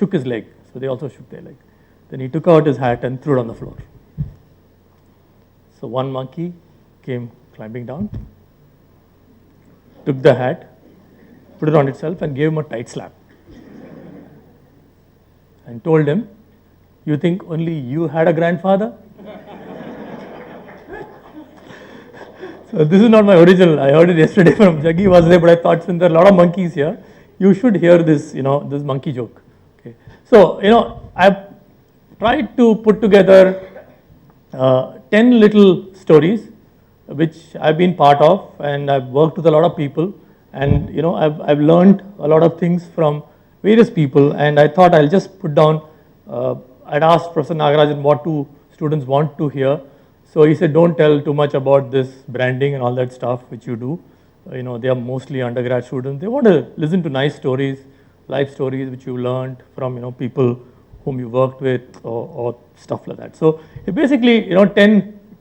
shook his leg. So they also shook their leg. Then he took out his hat and threw it on the floor. So one monkey came climbing down, took the hat, put it on itself and gave him a tight slap. And told him, "You think only you had a grandfather?" So this is not my original. I heard it yesterday from Jaggi was there, but I thought since there are a lot of monkeys here, you should hear this, this monkey joke. Okay. So, I've tried to put together 10 little stories which I've been part of, and I've worked with a lot of people, and I've learned a lot of things from various people, and I thought I'll just put down, I'd asked Professor Nagarajan what do students want to hear. So he said, don't tell too much about this branding and all that stuff which you do. They are mostly undergrad students. They want to listen to nice stories, life stories which you learned from people whom you worked with or stuff like that. So basically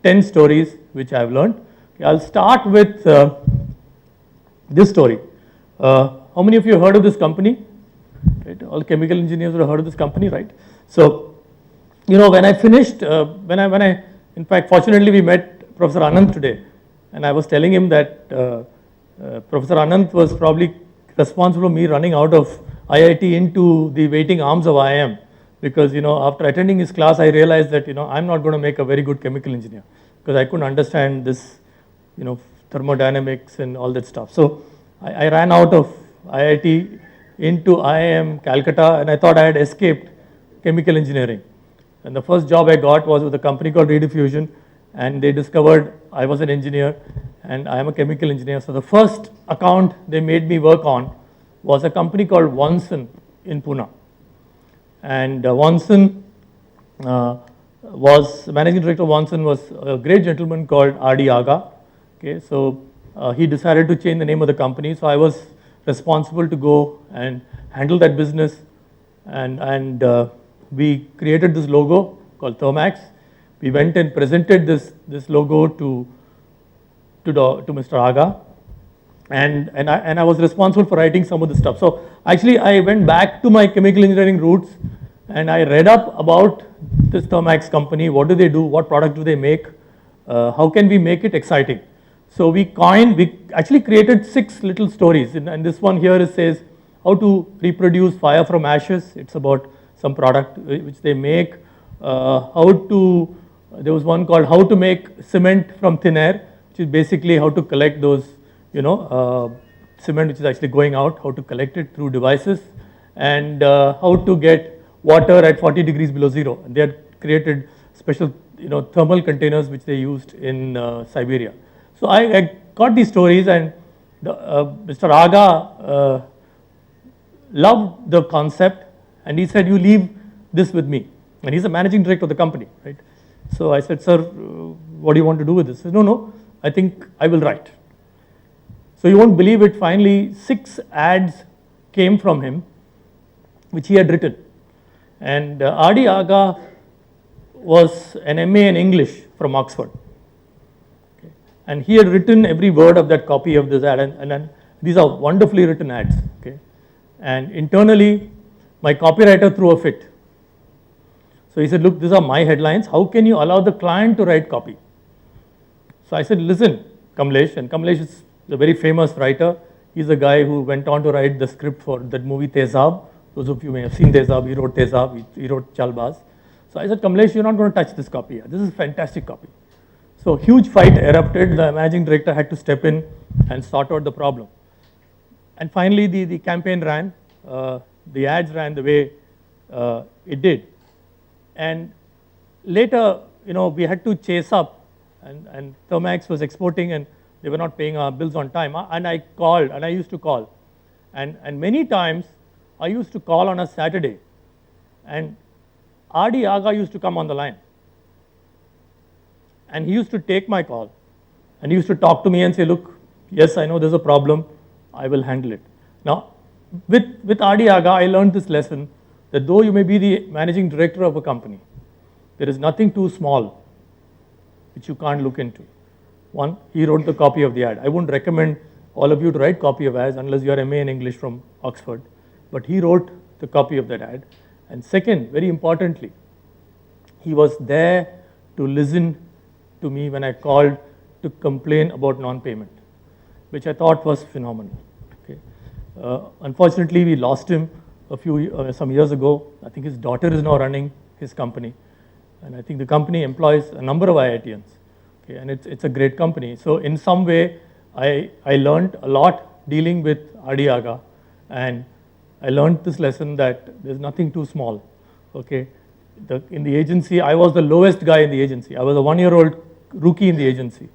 10 stories which I've learned. Okay, I'll start with this story. How many of you have heard of this company? Right? All chemical engineers would have heard of this company, right? So when I finished, in fact, fortunately, we met Professor Anand today, and I was telling him that Professor Anand was probably responsible for me running out of IIT into the waiting arms of IIM, because after attending his class, I realized that I'm not going to make a very good chemical engineer because I couldn't understand this, thermodynamics and all that stuff. So I ran out of IIT into IIM Calcutta, and I thought I had escaped chemical engineering. And the first job I got was with a company called Rediffusion, and they discovered I was an engineer and I am a chemical engineer. So the first account they made me work on was a company called Vonson in Pune. And Vonson managing director of Vonson was a great gentleman called R.D. Aga. Okay, so he decided to change the name of the company. So I was responsible to go and handle that business, and we created this logo called Thermax. We went and presented this logo to Mr. Aga, and I was responsible for writing some of the stuff. So actually I went back to my chemical engineering roots and I read up about this Thermax company. What do they do? What product do they make? How can we make it exciting? So we actually created 6 little stories, and this one here says how to reproduce fire from ashes. It's about some product which they make. There was one called how to make cement from thin air, which is basically how to collect those, cement which is actually going out, how to collect it through devices, and how to get water at 40 degrees below zero. And they had created special, thermal containers which they used in Siberia. So I got these stories, and Mr. Aga loved the concept, and he said, "You leave this with me." And he's the managing director of the company, right? So I said, "Sir, what do you want to do with this?" He said, "No, I think I will write." So you won't believe it, finally 6 ads came from him, which he had written. And R.D. Aga was an MA in English from Oxford. Okay. And he had written every word of that copy of this ad, and these are wonderfully written ads. Okay. And internally, my copywriter threw a fit. So he said, "Look, these are my headlines. How can you allow the client to write copy?" So I said, "Listen, Kamlesh," and Kamlesh is a very famous writer. He's a guy who went on to write the script for that movie Tezab. Those of you may have seen Tezab. He wrote Tezab. He wrote Chalbaz. So I said, "Kamlesh, you're not going to touch this copy. This is a fantastic copy." So huge fight erupted. The managing director had to step in and sort out the problem. And finally, the campaign ran. The ads ran the way it did. And later, we had to chase up, and Thermax was exporting, and they were not paying our bills on time. And I called, and I used to call. And many times, I used to call on a Saturday, and R.D. Aga used to come on the line. And he used to take my call, and he used to talk to me and say, "Look, yes, I know there's a problem. I will handle it." Now, with R.D. Aga, I learned this lesson, that though you may be the managing director of a company, there is nothing too small which you can't look into. One, he wrote the copy of the ad. I wouldn't recommend all of you to write copy of ads unless you are MA in English from Oxford, but he wrote the copy of that ad. And second, very importantly, he was there to listen to me when I called to complain about non-payment, which I thought was phenomenal. Okay. Unfortunately, we lost him some years ago. I think his daughter is now running his company, and I think the company employs a number of IITians. Okay, and it's a great company. So in some way, I learned a lot dealing with R.D. Aga, and I learned this lesson that there's nothing too small. Okay, in the agency, I was the lowest guy in the agency. I was a 1-year-old rookie in the agency,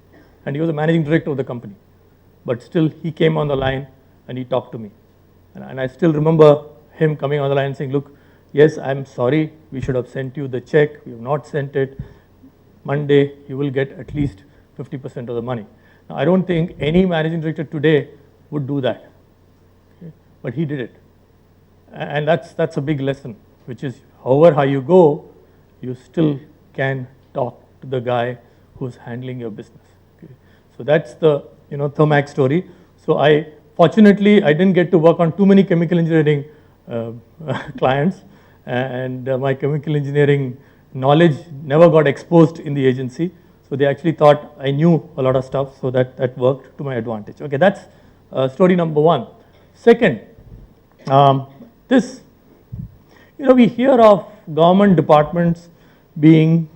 and he was the managing director of the company. But still, he came on the line and he talked to me. And I still remember him coming on the line and saying, look, yes, I'm sorry, we should have sent you the check, we have not sent it. Monday, you will get at least 50% of the money. Now, I don't think any managing director today would do that, okay? But he did it. And that's a big lesson, which is however high you go, you still can talk to the guy who's handling your business. Okay? So that's the Thermax story. So fortunately, I didn't get to work on too many chemical engineering clients, and my chemical engineering knowledge never got exposed in the agency. So they actually thought I knew a lot of stuff, so that worked to my advantage. Okay, that's story number one. Second, we hear of government departments being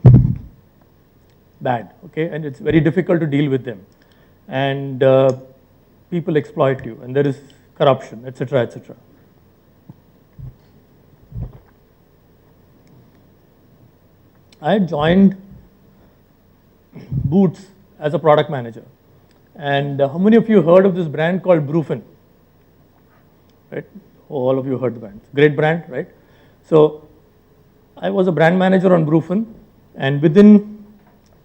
bad, okay, and it's very difficult to deal with them, and people exploit you, and there is corruption, etc., etc. I joined Boots as a product manager, and how many of you heard of this brand called Brufen? Right? All of you heard the brand. Great brand, right? So I was a brand manager on Brufen, and within,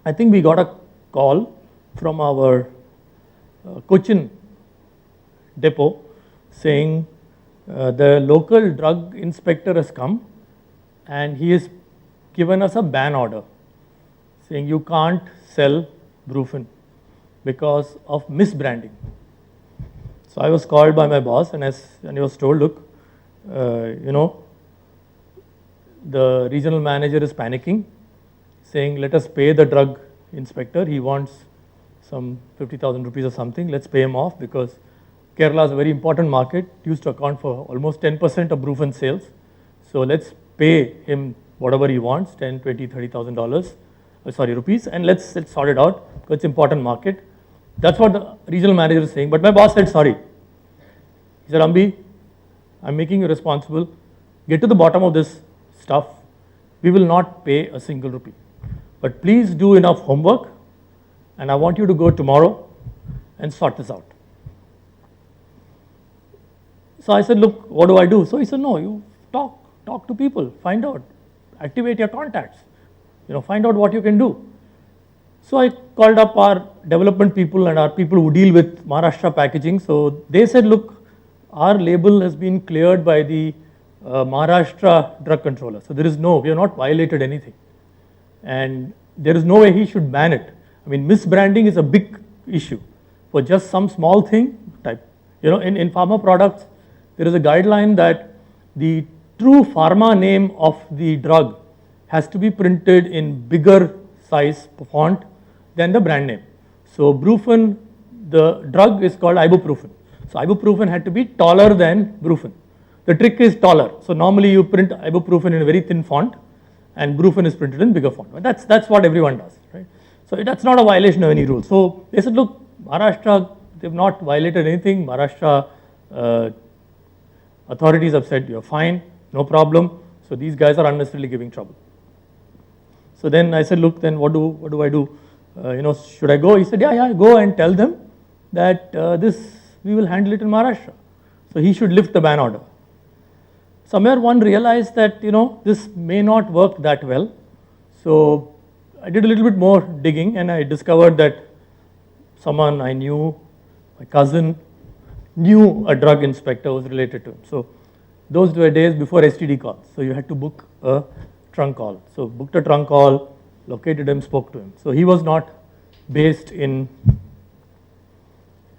I think we got a call from our Cochin depot saying the local drug inspector has come and he has given us a ban order saying you can't sell Brufen because of misbranding. So I was called by my boss and he was told, look, the regional manager is panicking, saying let us pay the drug inspector, he wants some 50,000 rupees or something, let's pay him off because Kerala is a very important market, used to account for almost 10% of Brufen sales. So let's pay him whatever he wants, 10, 20, $30,000, rupees, and let's sort it out because it's an important market. That's what the regional manager is saying. But my boss said sorry. He said, Ambi, I'm making you responsible. Get to the bottom of this stuff. We will not pay a single rupee. But please do enough homework, and I want you to go tomorrow and sort this out. So I said, look, what do I do? So he said, no, you talk to people, find out, activate your contacts, find out what you can do. So I called up our development people and our people who deal with Maharashtra packaging. So they said, look, our label has been cleared by the Maharashtra drug controller. So we have not violated anything. And there is no way he should ban it. I mean, misbranding is a big issue. For just some small thing, in pharma products, there is a guideline that the true pharma name of the drug has to be printed in bigger size font than the brand name. So Brufen, the drug is called ibuprofen. So ibuprofen had to be taller than Brufen. The trick is taller. So normally you print ibuprofen in a very thin font, and Brufen is printed in bigger font. But that's what everyone does, right? So that's not a violation of any rule. So they said, look, Maharashtra, they've not violated anything. Maharashtra authorities have said you're fine, no problem. So these guys are unnecessarily giving trouble. So then I said, look, then what do I do? Should I go? He said, yeah, go and tell them that we will handle it in Maharashtra. So he should lift the ban order. Somewhere one realized that, this may not work that well. So I did a little bit more digging and I discovered that someone I knew, my cousin, knew a drug inspector was related to him. So those were days before STD calls. So you had to book a trunk call. So booked a trunk call, located him, spoke to him. So he was not based in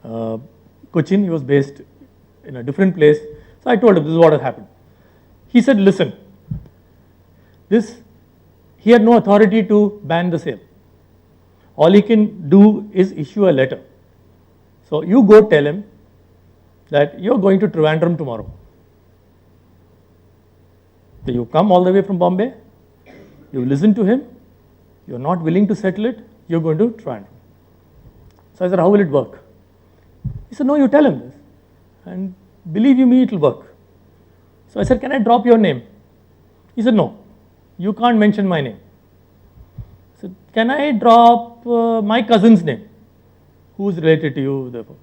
Cochin, he was based in a different place. So I told him this is what has happened. He said, listen, he had no authority to ban the sale. All he can do is issue a letter. So you go tell him that you're going to Trivandrum tomorrow. So you come all the way from Bombay, you listen to him, you're not willing to settle it, you're going to Trivandrum. So I said, how will it work? He said, no, you tell him this. And believe you me, it will work. So I said, can I drop your name? He said, no, you can't mention my name. I said, can I drop my cousin's name? Who's related to you, therefore?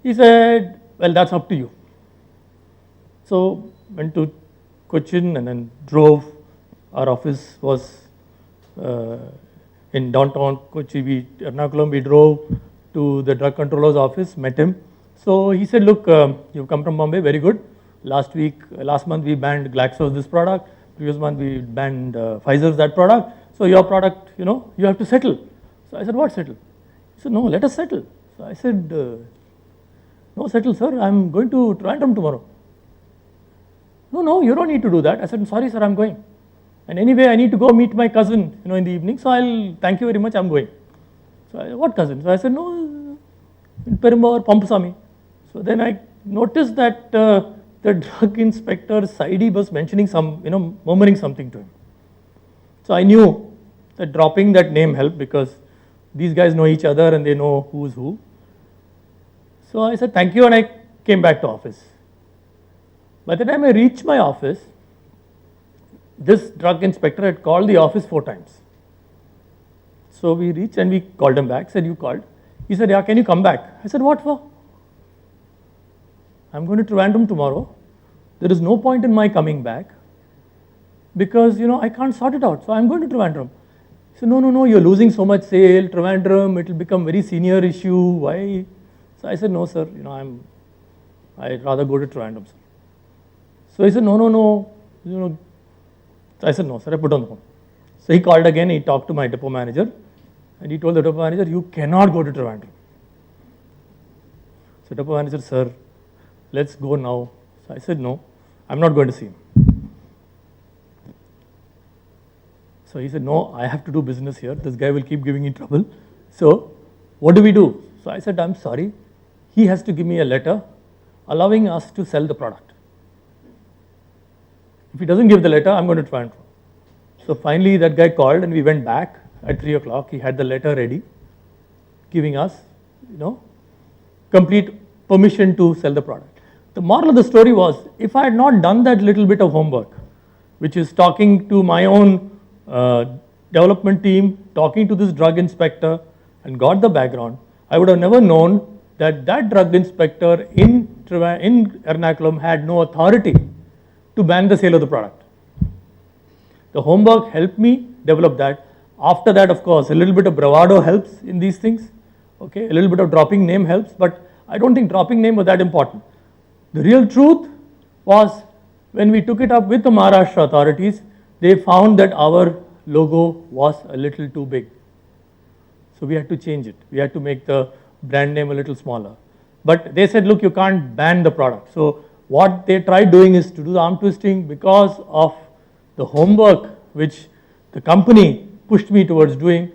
He said, well, that's up to you. So went to Cochin and then drove. Our office was in downtown Kochi, Ernakulam. We drove to the drug controller's office, met him. So he said, look, you've come from Bombay, very good. Last month we banned Glaxo's this product. Previous month we banned Pfizer's that product. So your product, you have to settle. So I said, what settle? He said, no, let us settle. So I said, no settle, sir, I'm going to Trivandrum tomorrow. No, you don't need to do that. I said, sorry, sir, I'm going. And anyway, I need to go meet my cousin, in the evening. So I'll thank you very much, I'm going. So I, what cousin? So I said, no, in Perumbavoor, Pampasamy. So then I noticed that the drug inspector Saidi was mentioning murmuring something to him. So I knew that dropping that name helped because these guys know each other and they know who's who. So I said, thank you, and I came back to office. By the time I reached my office, this drug inspector had called the office 4 times. So we reached and we called him back, said, you called? He said, yeah, can you come back? I said, what for? I'm going to Trivandrum tomorrow. There is no point in my coming back because, I can't sort it out. So I'm going to Trivandrum. He said, no, you're losing so much sale, Trivandrum, it will become very senior issue. Why? So I said, no, sir, I'd rather go to Trivandrum, sir. So he said, no, I said, no, sir, I put on the phone. So he called again, he talked to my depot manager, and he told the depot manager, you cannot go to Trivandrum. So depot manager, sir, let's go now. So I said, no, I'm not going to see him. So he said, no, I have to do business here. This guy will keep giving me trouble. So what do we do? So I said, I'm sorry. He has to give me a letter allowing us to sell the product. If he doesn't give the letter, I'm going to Trivandrum. So finally that guy called and we went back at 3 o'clock. He had the letter ready, giving us, complete permission to sell the product. The moral of the story was, if I had not done that little bit of homework, which is talking to my own development team, talking to this drug inspector and got the background, I would have never known that that drug inspector in Ernakulam had no authority to ban the sale of the product. The homework helped me develop that. After that, of course, a little bit of bravado helps in these things. Okay, a little bit of dropping name helps, but I don't think dropping name was that important. The real truth was when we took it up with the Maharashtra authorities, they found that our logo was a little too big. So we had to change it. We had to make the brand name a little smaller. But they said, look, you can't ban the product. So what they tried doing is to do the arm twisting. Because of the homework which the company pushed me towards doing,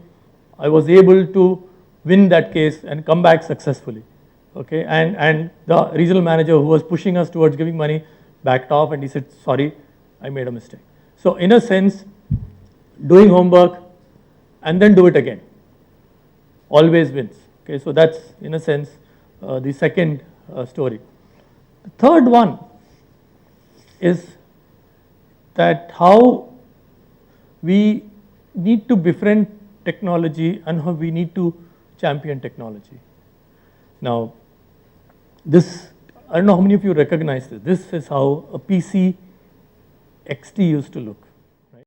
I was able to win that case and come back successfully. Okay, and the regional manager who was pushing us towards giving money backed off and he said, sorry, I made a mistake. So in a sense, doing homework and then do it again always wins. Okay, so that's in a sense the second story. The third one is that how we need to befriend technology and how we need to champion technology. Now, this, I don't know how many of you recognize this. This is how a PC XT used to look.